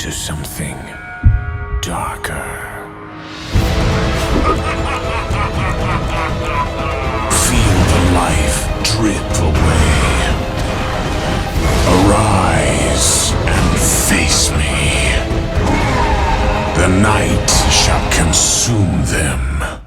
into something darker. Feel the life drip away. Arise and face me. The night shall consume them.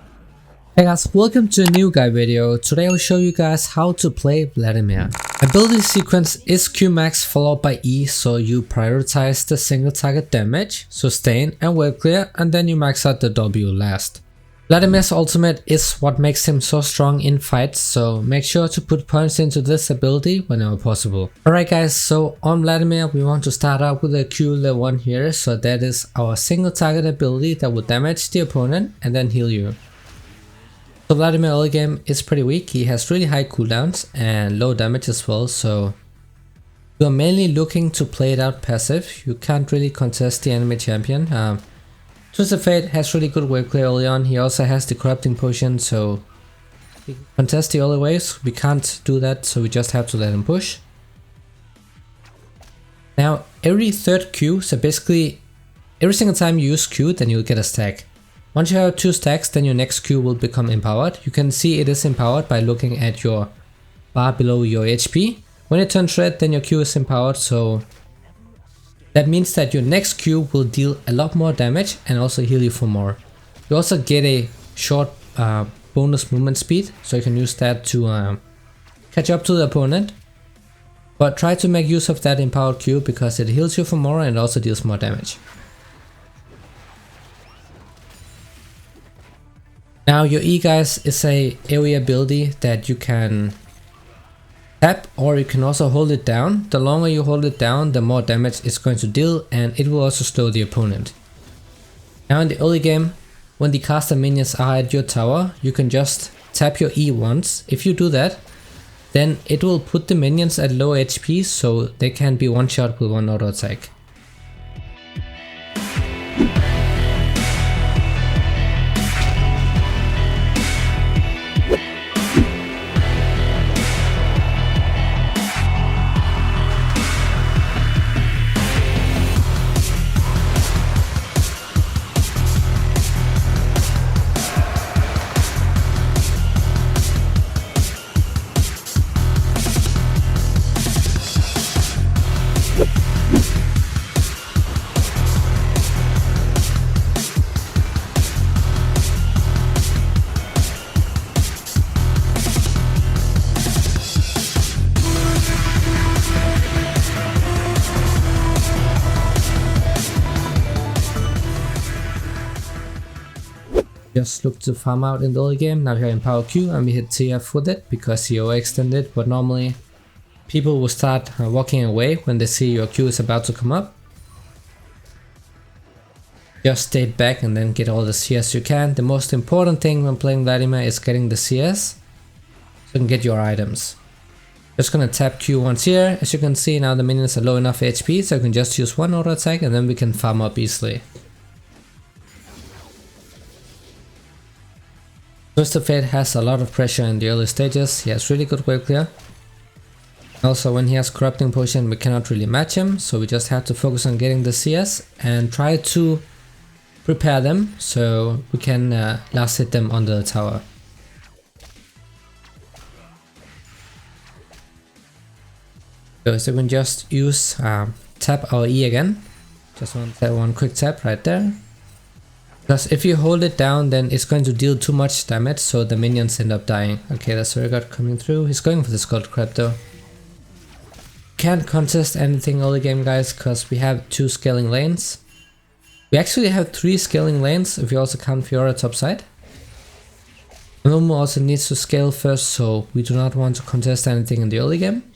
Hey guys, welcome to a new guide video. Today I'll show you guys how to play Vladimir. Ability sequence is Q max followed by E, so you prioritize the single target damage, sustain and wave clear, and then you max out the W last. Vladimir's ultimate is what makes him so strong in fights, so make sure to put points into this ability whenever possible. Alright guys, so on Vladimir we want to start out with a Q level 1 here, so that is our single target ability that will damage the opponent and then heal you. So Vladimir early game is pretty weak. He has really high cooldowns and low damage as well, so you are mainly looking to play it out passive. You can't really contest the enemy champion. Twisted Fate has really good wave clear early on. He also has the corrupting potion, so he can contest the early waves. We can't do that, so we just have to let him push. Now every third Q, so basically every single time you use Q, then you'll get a stack. Once you have 2 stacks, then your next Q will become empowered. You can see it is empowered by looking at your bar below your HP. When it turns red, then your Q is empowered, so that means that your next Q will deal a lot more damage and also heal you for more. You also get a short bonus movement speed, so you can use that to catch up to the opponent. But try to make use of that empowered Q because it heals you for more and also deals more damage. Now your E guys is a AoE ability that you can tap, or you can also hold it down. The longer you hold it down, the more damage it's going to deal, and it will also slow the opponent. Now in the early game, when the caster minions are at your tower, you can just tap your E once. If you do that, then it will put the minions at low HP so they can be one shot with one auto attack. Just look to farm out in the early game. Now here in power Q and we hit TF with it because he overextended, but normally people will start walking away when they see your Q is about to come up. Just stay back and then get all the CS you can. The most important thing when playing Vladimir is getting the CS so you can get your items. Just gonna tap Q once here. As you can see now the minions are low enough HP, so you can just use one auto attack and then we can farm up easily. Twisted Fate has a lot of pressure in the early stages. He has really good wave clear. Also when he has corrupting potion we cannot really match him, so we just have to focus on getting the CS and try to prepare them so we can last hit them under the tower. So we can just use tap our E again. Just one quick tap right there. Because if you hold it down then it's going to deal too much damage, so the minions end up dying. Okay, that's very good coming through. He's going for the Skull Crab though. Can't contest anything early game guys because we have 2 scaling lanes. We actually have 3 scaling lanes if you also count Fiora topside. Momo also needs to scale first, so we do not want to contest anything in the early game.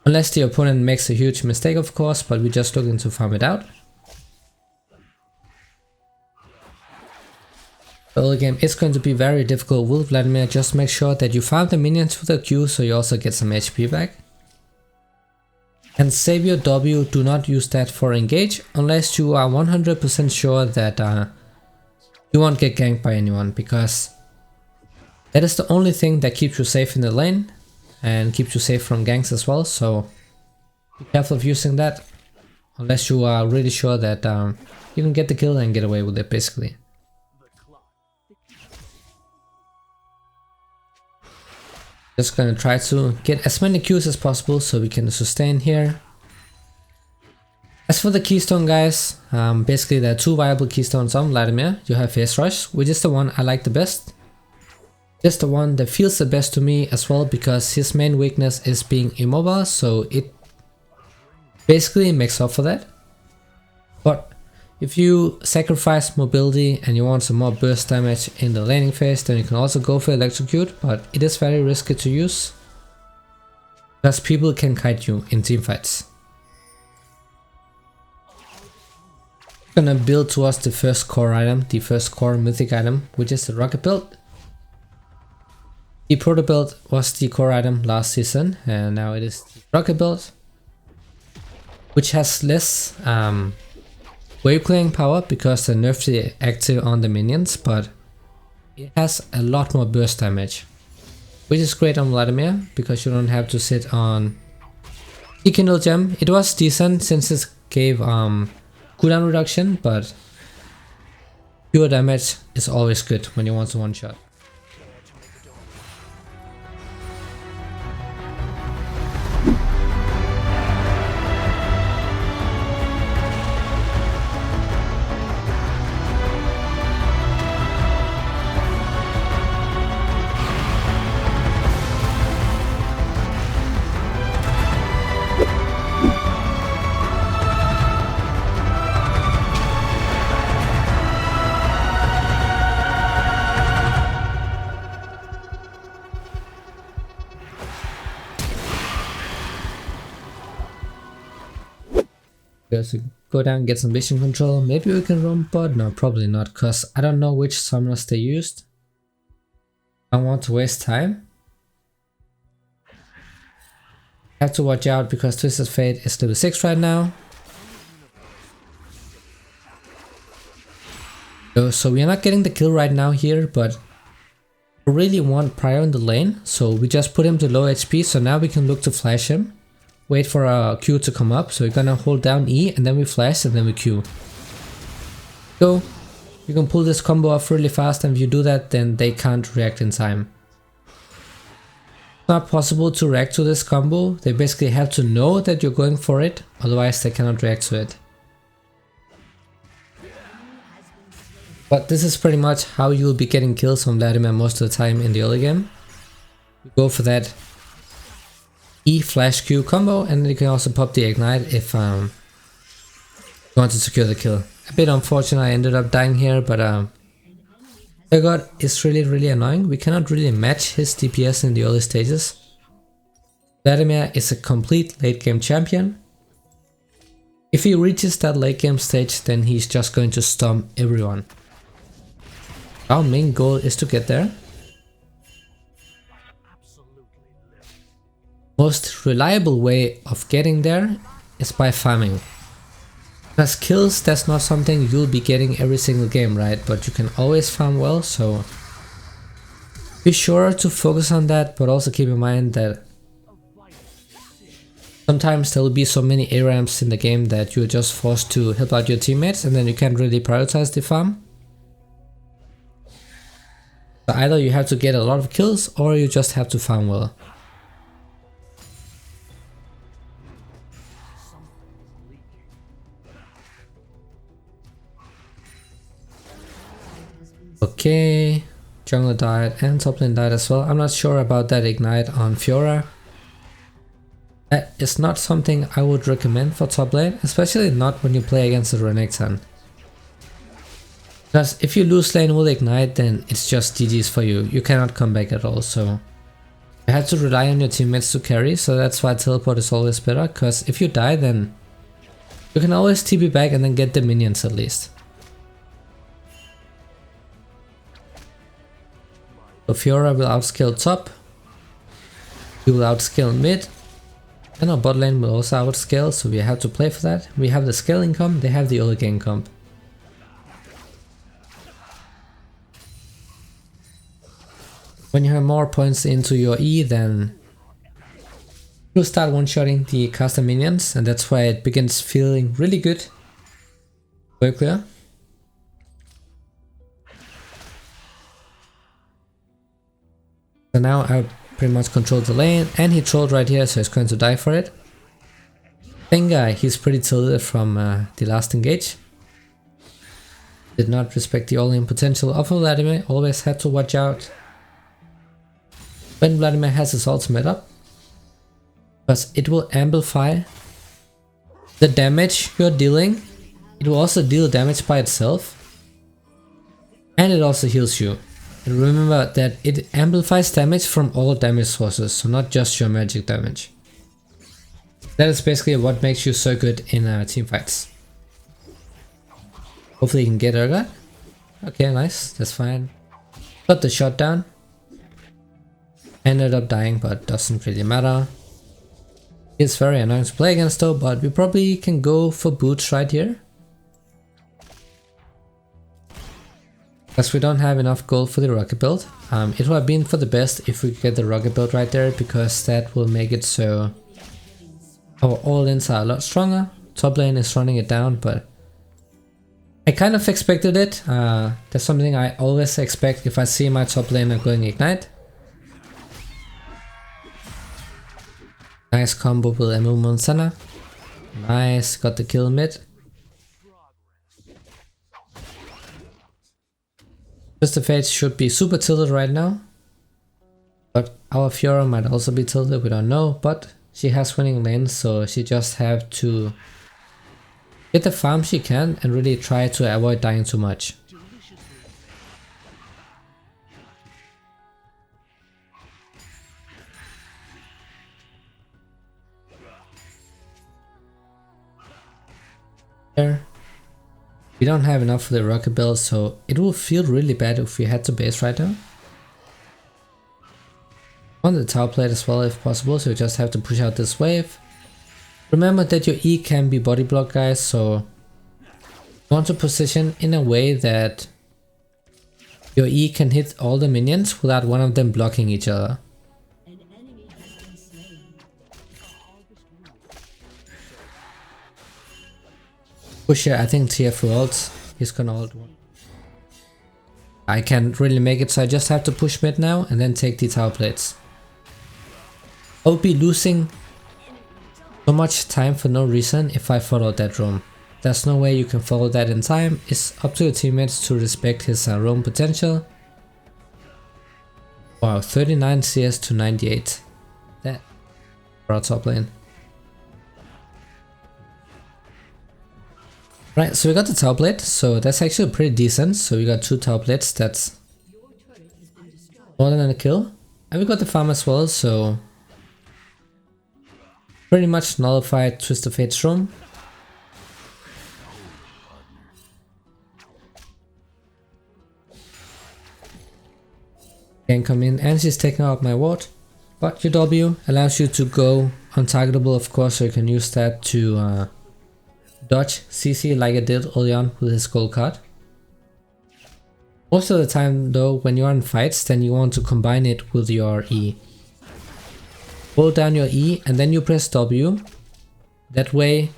Unless the opponent makes a huge mistake of course, but we're just looking to farm it out. The early game is going to be very difficult with Vladimir. Just make sure that you farm the minions with a Q so you also get some HP back. And save your W, do not use that for engage unless you are 100% sure that you won't get ganked by anyone, because that is the only thing that keeps you safe in the lane and keeps you safe from ganks as well, so be careful of using that unless you are really sure that you can get the kill and get away with it basically. Just gonna try to get as many Qs as possible so we can sustain here. As for the keystone guys, basically there are two viable keystones on Vladimir. You have Phase Rush, which is the one I like the best. It's the one that feels the best to me as well because his main weakness is being immobile, so it basically makes up for that. But if you sacrifice mobility and you want some more burst damage in the laning phase, then you can also go for Electrocute, but it is very risky to use because people can kite you in teamfights. Gonna build towards the first core item, the first core mythic item, which is the rocket build. The proto build was the core item last season, and now it is the rocket build, which has less wave clearing power because they nerfed the active on the minions, but it has a lot more burst damage, which is great on Vladimir because you don't have to sit on the Kindle gem. It was decent since it gave cooldown reduction, but pure damage is always good when you want to one shot. To go down, get some vision control. Maybe we can roam bot? No, probably not, because I don't know which summoners they used. I don't want to waste time. Have to watch out because Twisted Fate is level 6 right now. So we are not getting the kill right now here, but we really want Prior in the lane, so we just put him to low HP, so now we can look to flash him. Wait for our Q to come up, so we're gonna hold down E and then we flash and then we Q. Go! You can pull this combo off really fast, and if you do that then they can't react in time. It's not possible to react to this combo, they basically have to know that you're going for it, otherwise they cannot react to it. But this is pretty much how you'll be getting kills on Vladimir most of the time in the early game. You go for that E flash Q combo, and then you can also pop the ignite if you want to secure the kill. A bit unfortunate I ended up dying here, but God is really annoying. We cannot really match his DPS in the early stages. Vladimir is a complete late game champion. If he reaches that late game stage, then he's just going to stomp everyone. Our main goal is to get there. Most reliable way of getting there is by farming. Because kills, that's not something you'll be getting every single game, right? But you can always farm well, so be sure to focus on that, but also keep in mind that sometimes there will be so many A ramps in the game that you're just forced to help out your teammates, and then you can't really prioritize the farm. So either you have to get a lot of kills, or you just have to farm well. Okay, jungle died and top lane died as well. I'm not sure about that ignite on Fiora. That is not something I would recommend for top lane, especially not when you play against a Renekton. Because if you lose lane with ignite, then it's just GG's for you. You cannot come back at all, so you have to rely on your teammates to carry, so that's why teleport is always better, because if you die then you can always TP back and then get the minions at least. So Fiora will outscale top, he will outscale mid, and our bot lane will also outscale, so we have to play for that. We have the scaling comp, they have the early game comp. When you have more points into your E, then You'll start one-shotting the caster minions, and that's why it begins feeling really good. Very clear. So now I pretty much control the lane, and he trolled right here, so he's going to die for it. Thank guy, he's pretty tilted from the last engage. Did not respect the all-in potential of Vladimir, always had to watch out when Vladimir has his ultimate up, because it will amplify the damage you're dealing. It will also deal damage by itself, and it also heals you. And remember that it amplifies damage from all damage sources, so not just your magic damage. That is basically what makes you so good in team fights. Hopefully you can get Urgot. Okay, nice, that's fine. Got the shot down. Ended up dying, but doesn't really matter. It's very annoying to play against though, but we probably can go for boots right here. Because we don't have enough gold for the rocket build. It would have been for the best if we could get the rocket build right there, because that will make it so our all-ins are a lot stronger. Top lane is running it down, but I kind of expected it. That's something I always expect if I see my top laner going ignite. Nice combo with Emil Monsana. Nice, got the kill mid. Twisted Fate should be super tilted right now. But our Fiora might also be tilted, we don't know. But she has winning lanes, so she just have to get the farm she can and really try to avoid dying too much. There. We don't have enough for the rocket build, so it will feel really bad if we head to base right now. On the tower plate as well if possible, so you just have to push out this wave. Remember that your E can be body block, guys, so you want to position in a way that your E can hit all the minions without one of them blocking each other. Push here, I think TF ults. He's gonna ult one. I can't really make it, so I just have to push mid now and then take the tower plates. I'll be losing so much time for no reason if I follow that roam. There's no way you can follow that in time. It's up to your teammates to respect his roam potential. Wow, 39 CS to 98. That for our top lane. Right, so we got the tower plate, so that's actually pretty decent. So we got 2 tower plates, that's more than a kill. And we got the farm as well, so pretty much nullified Twisted Fate's roam. Can come in, and she's taking out my ward. But your W allows you to go untargetable, of course, so you can use that to dodge CC like I did early on with his gold card. Most of the time though, when you're in fights, then you want to combine it with your E. Hold down your E and then you press W. That way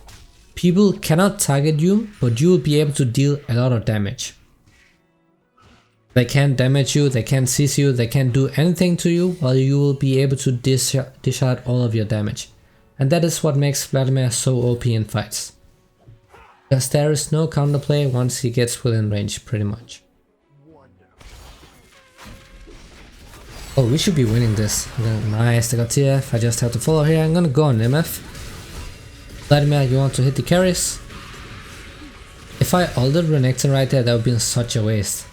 people cannot target you, but you will be able to deal a lot of damage. They can't damage you, they can't CC you, they can't do anything to you, while you will be able to dish out all of your damage. And that is what makes Vladimir so OP in fights. Because there is no counterplay once he gets within range, pretty much. Oh, we should be winning this. Nice, they got TF, I just have to follow here. I'm gonna go on MF. Vladimir, you want to hit the carries? If I ulted Renekton right there, that would be such a waste.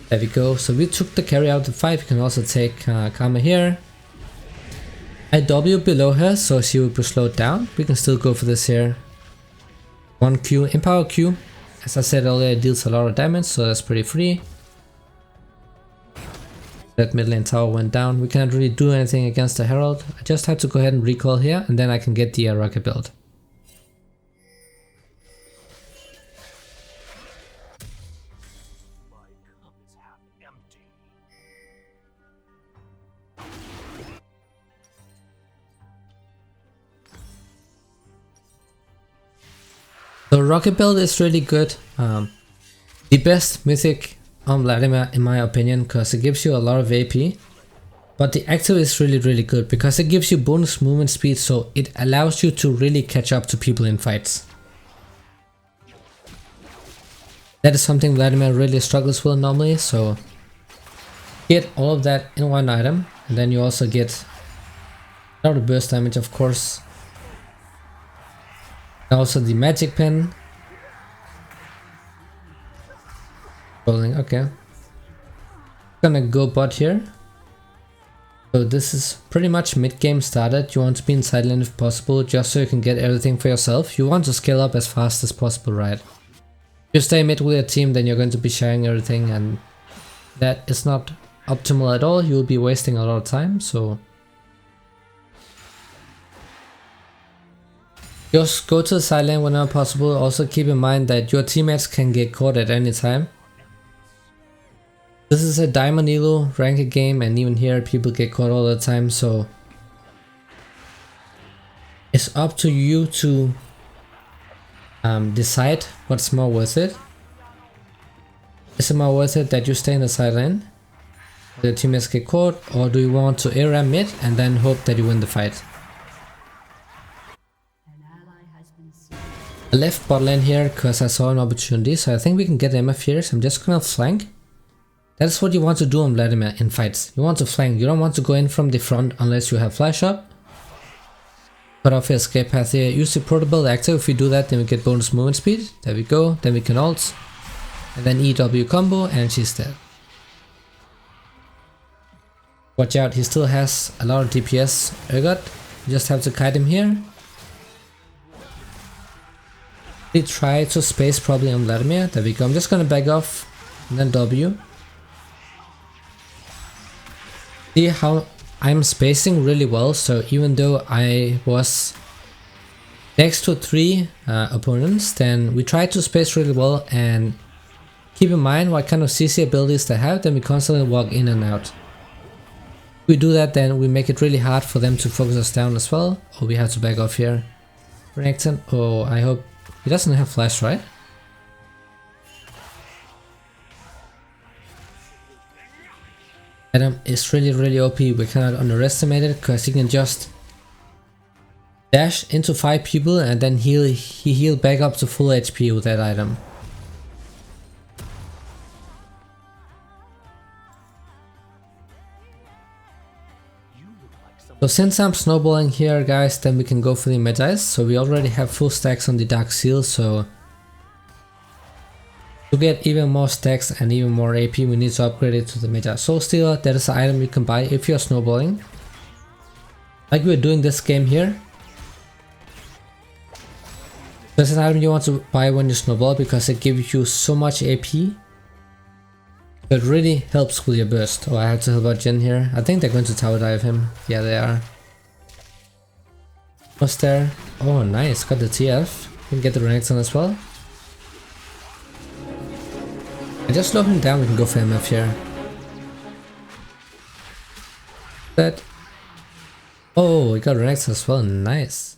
There we go, so we took the carry out of the fight. We can also take Karma here. I W below her, so she will be slowed down. We can still go for this here. 1 Q, Empower Q. As I said earlier, it deals a lot of damage, so that's pretty free. That mid lane tower went down. We cannot really do anything against the Herald. I just have to go ahead and recall here, and then I can get the rocket build. The rocket build is really good. The best mythic on Vladimir in my opinion, because it gives you a lot of AP. But the active is really good because it gives you bonus movement speed, so it allows you to really catch up to people in fights. That is something Vladimir really struggles with normally, so get all of that in one item, and then you also get a lot of burst damage, of course. And also the magic pen. Rolling, okay. Gonna go bot here. So this is pretty much mid-game started. You want to be in side lane if possible, just so you can get everything for yourself. You want to scale up as fast as possible, right? If you stay mid with your team, then you're going to be sharing everything, and that is not optimal at all. You'll be wasting a lot of time, so just go to the side lane whenever possible. Also keep in mind that your teammates can get caught at any time. This is a Diamond Elo ranked game, and even here people get caught all the time, so it's up to you to decide what's more worth it. Is it more worth it that you stay in the side lane, the teammates get caught, or do you want to ARAM mid and then hope that you win the fight? I left bot lane here because I saw an opportunity, so I think we can get MF here, so I'm just gonna flank. That's what you want to do on Vladimir in fights. You want to flank, you don't want to go in from the front unless you have flash up. Cut off your escape path here, use the portable active. If you do that, then we get bonus movement speed. There we go, then we can ult. And then EW combo, and she's dead. Watch out, he still has a lot of DPS. Urgot, you just have to kite him here. We try to space probably on Vladimir. There we go, I'm just gonna back off. And then W. See how I'm spacing really well, so even though I was next to 3 opponents, then we try to space really well and keep in mind what kind of CC abilities they have, then we constantly walk in and out. If we do that, then we make it really hard for them to focus us down as well. Or we have to back off here. Renekton, oh, I hope he doesn't have flash, right? Adam is really OP, we cannot underestimate it, because he can just dash into 5 people and then he heal back up to full HP with that item. So since I'm snowballing here guys, then we can go for the Medais. So we already have full stacks on the Dark Seal, so to get even more stacks and even more AP, we need to upgrade it to the Meta Soul Stealer. That is an item you can buy if you're snowballing. Like we're doing this game here. That's an item you want to buy when you snowball because it gives you so much AP. It really helps with your burst. Oh, I have to help out Jin here. I think they're going to tower dive him. Yeah, they are. What's there? Oh, nice. Got the TF. We can get the Renekton as well. And just slow him down, we can go for MF here. That. Oh, we got Renekton as well, nice.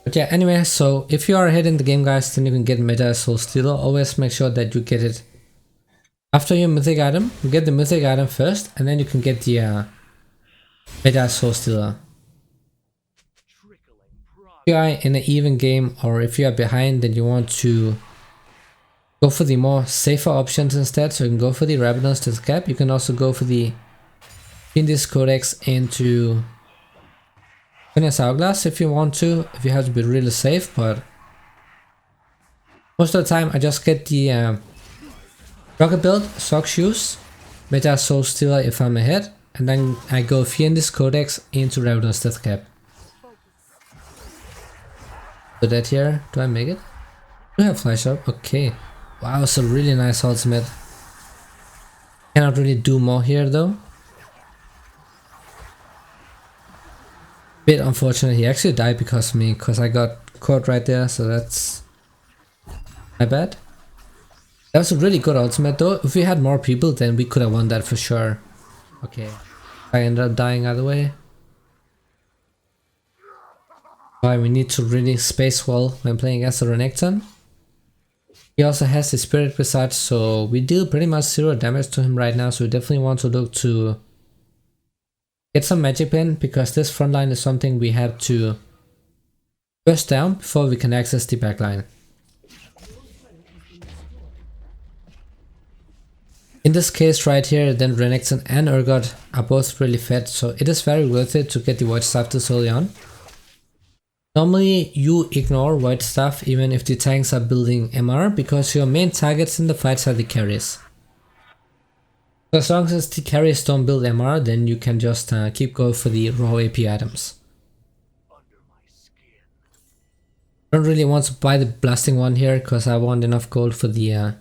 But yeah, anyway, so if you are ahead in the game guys, then you can get Meta Soul Stealer. Always make sure that you get it after your mythic item. You get the mythic item first, and then you can get the Meta Soul Stealer. If you are in an even game, or if you are behind, then you want to go for the more safer options instead. So you can go for the Rabadon's Death Cap. You can also go for the Fiendish Codex into Finish Hourglass if you want to, if you have to be really safe, but most of the time I just get the Rocket Build, Sock Shoes, Meta Soul Stealer if I'm ahead, and then I go Fiendish Codex into Rabadon's Death Cap. So that here, do I make it? Do I have flash up? Okay. Wow, it's a really nice ultimate. Cannot really do more here though. Bit unfortunate, he actually died because of me, because I got caught right there, so that's my bad. That was a really good ultimate though. If we had more people, then we could have won that for sure. Okay. I ended up dying either way. Why we need to really space well when playing as a Renekton. He also has the Spirit Visage, so we deal pretty much 0 damage to him right now, so we definitely want to look to get some magic pen, because this front line is something we have to burst down before we can access the back line. In this case right here, then Renekton and Urgot are both really fed, so it is very worth it to get the Void Staff this early on. Normally you ignore Void Staff even if the tanks are building MR, because your main targets in the fights are the carries. So as long as the carries don't build MR, then you can just keep going for the raw AP items. I don't really want to buy the blasting one here because I want enough gold for the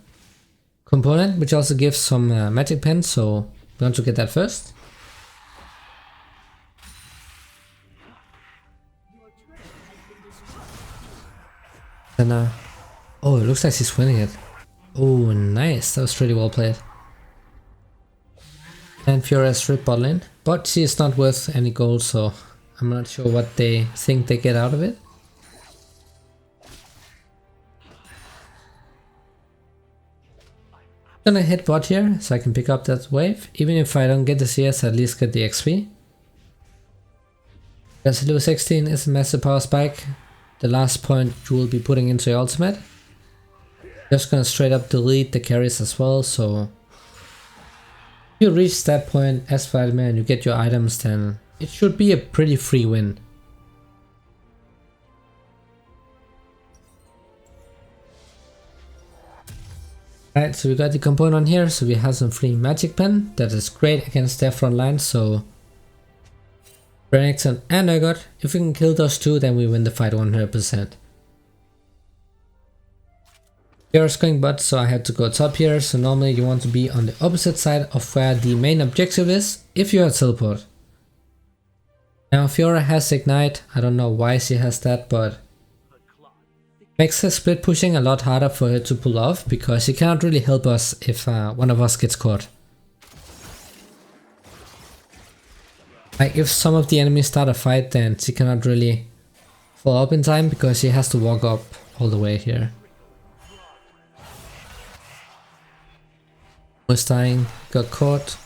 component, which also gives some magic pen, so we want to get that first. And oh, it looks like she's winning it. Oh, nice, that was really well played. And Fiora's ripped bot lane, but she is not worth any gold, so I'm not sure what they think they get out of it. I'm gonna hit bot here so I can pick up that wave. Even if I don't get the CS, at least get the XP. Because level 16 is a massive power spike. The last point you will be putting into your ultimate. Just gonna straight up delete the carries as well, so if you reach that point as Vladimir and you get your items, then it should be a pretty free win. Alright, so we got the component here, so we have some free magic pen. That is great against their front line, so Renekton and Urgot, if we can kill those two, then we win the fight 100%. Fiora's going bot, so I had to go top here, so normally you want to be on the opposite side of where the main objective is, if you have teleport. Now Fiora has Ignite, I don't know why she has that, but makes her split pushing a lot harder for her to pull off, because she cannot really help us if one of us gets caught. Like if some of the enemies start a fight, then she cannot really follow up in time because she has to walk up all the way here. Was dying, got caught.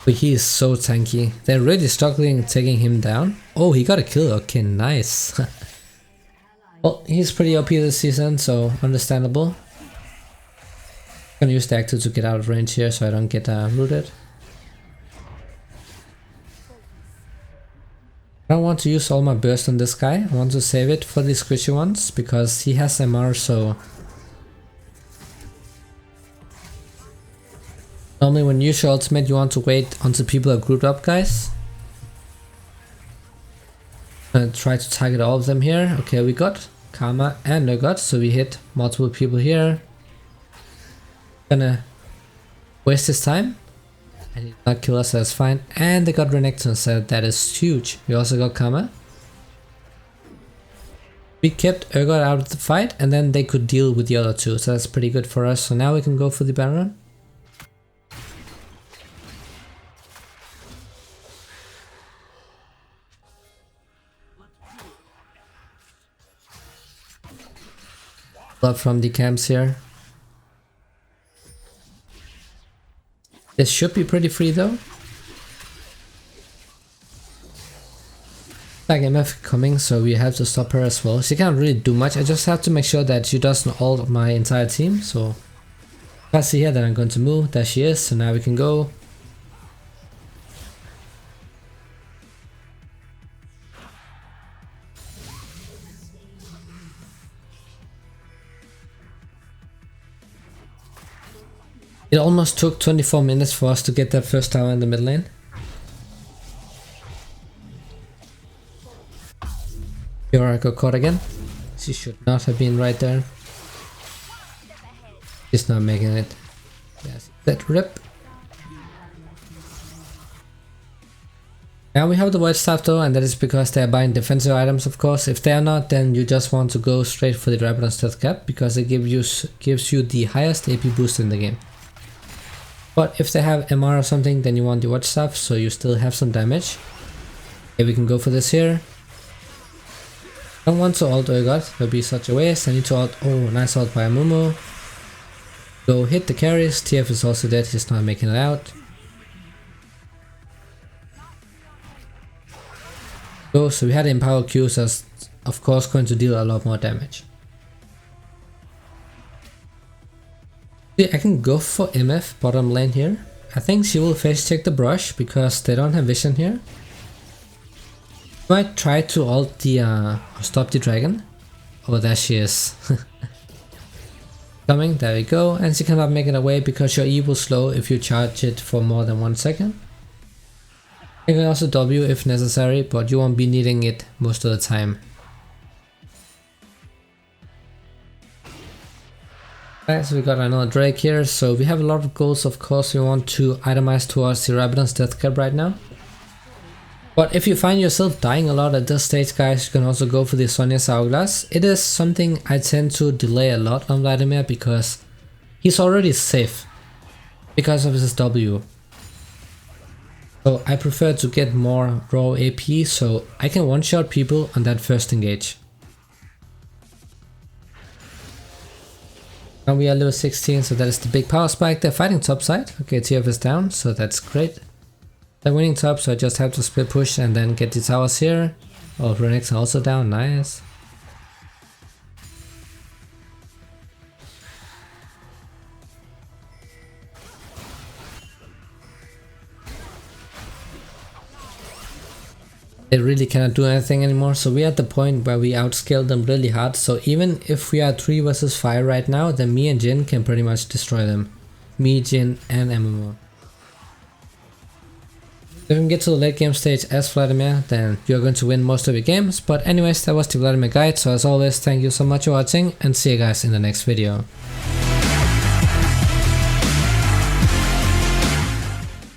But he is so tanky. They're really struggling taking him down. Oh, he got a kill. Okay, nice. Well, he's pretty OP this season, so understandable. I'm gonna use the active to get out of range here so I don't get rooted. I don't want to use all my burst on this guy. I want to save it for the squishy ones because he has MR, so normally when you use your ultimate you want to wait until people are grouped up, guys. I'm gonna try to target all of them here. Okay, we got Karma and Urgot, so we hit multiple people here. Gonna waste his time. And he did not kill us, so that's fine. And they got Renekton, so that is huge. We also got Karma. We kept Urgot out of the fight, and then they could deal with the other two, so that's pretty good for us. So now we can go for the Baron. Love from the camps here. This should be pretty free though. Like MF coming, so we have to stop her as well. She can't really do much. I just have to make sure that she doesn't ult my entire team. So if I see her, then I'm going to move. There she is. So now we can go. It almost took 24 minutes for us to get that first tower in the mid lane. Fiora got caught again. She should not have been right there. She's not making it. Yes, that rip. Now we have the Void Staff though, and that is because they are buying defensive items, of course. If they are not, then you just want to go straight for the Rapid Stealth Cap because it gives you the highest AP boost in the game. But if they have MR or something, then you want the Watch Staff, so you still have some damage. Okay, we can go for this here. I don't want to ult, oh god, it would be such a waste. I need to ult. Oh, nice ult by Amumu. Go hit the carries. TF is also dead, he's not making it out. Go, so we had Empower Q, so that's of course going to deal a lot more damage. See, I can go for MF bottom lane here. I think she will face check the brush because they don't have vision here. Might try to ult the stop the dragon. Oh, there she is. Coming, there we go, and she cannot make it away because your E will slow if you charge it for more than 1 second. You can also W if necessary, but you won't be needing it most of the time. Alright, so we got another Drake here, so we have a lot of goals. Of course we want to itemize towards the Rabadon's Death Cap right now. But if you find yourself dying a lot at this stage, guys, you can also go for the Sonya's Hourglass. It is something I tend to delay a lot on Vladimir because he's already safe because of his W. So I prefer to get more raw AP so I can one-shot people on that first engage. Now we are level 16, so that is the big power spike. They're fighting top side. Okay, TF is down, so that's great. They're winning top, so I just have to split push and then get the towers here. Oh, Renek's also down, nice. They really cannot do anything anymore, so we are at the point where we outscale them really hard. So even if we are 3 versus 5 right now, then me and Jhin can pretty much destroy them. Me, Jhin and MMO. If we can get to the late game stage as Vladimir, then you're going to win most of your games. But anyways, that was the Vladimir guide, so as always, thank you so much for watching and see you guys in the next video.